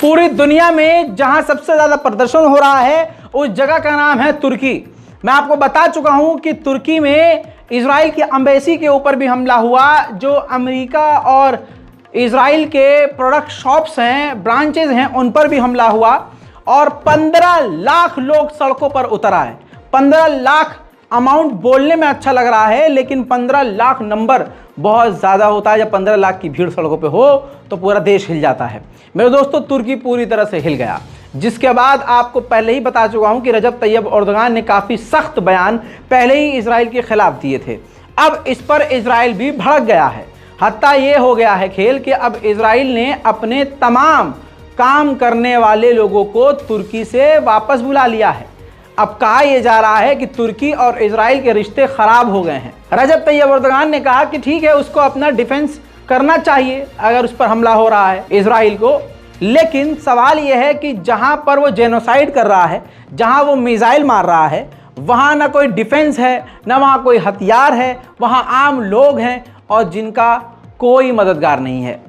पूरी दुनिया में जहां सबसे ज्यादा प्रदर्शन हो रहा है उस जगह का नाम है तुर्की। मैं आपको बता चुका हूं कि तुर्की में इजराइल की एम्बेसी के ऊपर भी हमला हुआ, जो अमेरिका और इजराइल के प्रोडक्ट शॉप्स हैं, ब्रांचेज हैं, उन पर भी हमला हुआ और 15 लाख लोग सड़कों पर उतर आए। 15 लाख अमाउंट बोलने में अच्छा लग रहा है, लेकिन 15 लाख नंबर बहुत ज़्यादा होता है। जब 15 लाख की भीड़ सड़कों पे हो तो पूरा देश हिल जाता है। मेरे दोस्तों, तुर्की पूरी तरह से हिल गया, जिसके बाद आपको पहले ही बता चुका हूं कि रजब तैयब एर्दोगान ने काफ़ी सख्त बयान पहले ही इजराइल के खिलाफ दिए थे। अब इस पर इजराइल भी भड़क गया है। हत्ता ये हो गया है खेल कि अब इजराइल ने अपने तमाम काम करने वाले लोगों को तुर्की से वापस बुला लिया है। अब कहा यह जा रहा है कि तुर्की और इजराइल के रिश्ते खराब हो गए हैं। रजब तैयब एर्दोगान ने कहा कि ठीक है, उसको अपना डिफेंस करना चाहिए अगर उस पर हमला हो रहा है इजराइल को, लेकिन सवाल यह है कि जहां पर वो जेनोसाइड कर रहा है, जहां वो मिसाइल मार रहा है, वहां ना कोई डिफेंस है, ना वहां कोई हथियार है, वहां आम लोग हैं और जिनका कोई मददगार नहीं है।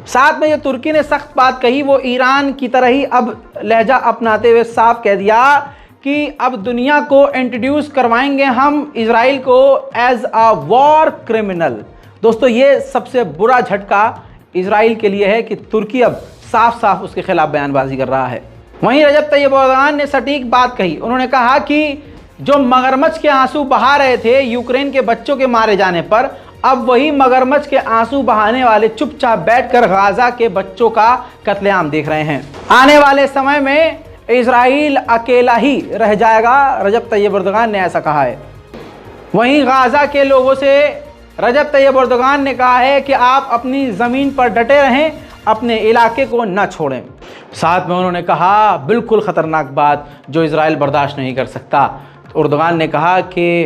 साथ में जो तुर्की ने सख्त बात कही, वो ईरान की तरह ही अब लहजा अपनाते हुए साफ कह दिया कि अब दुनिया को इंट्रोड्यूस करवाएंगे हम इजराइल को एज अ वॉर क्रिमिनल। दोस्तों, ये सबसे बुरा झटका इजराइल के लिए है कि तुर्की अब साफ साफ उसके खिलाफ बयानबाजी कर रहा है। वहीं रजब तैयब एर्दोगान ने सटीक बात कही। उन्होंने कहा कि जो मगरमच्छ के आंसू बहा रहे थे यूक्रेन के बच्चों के मारे जाने पर, अब वही मगरमच्छ के आंसू बहाने वाले चुपचाप बैठकर गाजा के बच्चों का कत्लेआम देख रहे हैं। आने वाले समय में इजराइल अकेला ही रह जाएगा, रजब तैयब एर्दोगान ने ऐसा कहा है। वहीं गाजा के लोगों से रजब तैयब एर्दोगान ने कहा है कि आप अपनी ज़मीन पर डटे रहें, अपने इलाके को न छोड़ें। साथ में उन्होंने कहा बिल्कुल ख़तरनाक बात जो इजराइल बर्दाश्त नहीं कर सकता। एर्दोगान ने कहा कि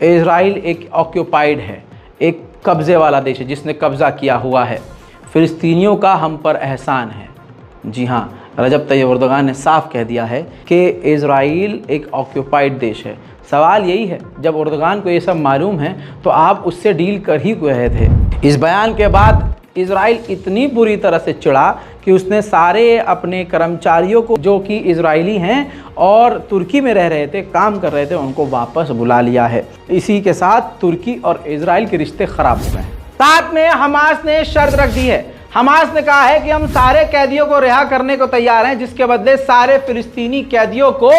इजराइल एक ऑक्यूपाइड है, एक कब्ज़े वाला देश है जिसने कब्ज़ा किया हुआ है। फ़िलिस्तीनियों का हम पर एहसान है। जी हाँ, रजब तैयब एर्दोगान ने साफ कह दिया है कि इजराइल एक ऑक्यूपाइड देश है। सवाल यही है, जब एर्दोगान को ये सब मालूम है तो आप उससे डील कर ही रहे थे। इस बयान के बाद इजराइल इतनी बुरी तरह से चिढ़ा कि उसने सारे अपने कर्मचारियों को, जो कि इजरायली हैं और तुर्की में रह रहे थे, काम कर रहे थे, उनको वापस बुला लिया है। इसी के साथ तुर्की और इजराइल के रिश्ते खराब हो गए हैं। साथ में हमास ने शर्त रख दी है। हमास ने कहा है कि हम सारे कैदियों को रिहा करने को तैयार हैं, जिसके बदले सारे फिलिस्तीनी कैदियों को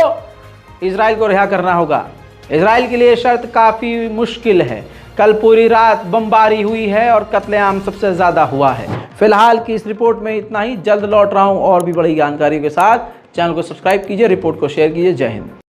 इजराइल को रिहा करना होगा। इजराइल के लिए शर्त काफ़ी मुश्किल है। कल पूरी रात बमबारी हुई है और कत्लेआम सबसे ज़्यादा हुआ है। फिलहाल की इस रिपोर्ट में इतना ही। जल्द लौट रहा हूँ और भी बड़ी जानकारी के साथ। चैनल को सब्सक्राइब कीजिए, रिपोर्ट को शेयर कीजिए। जय हिंद।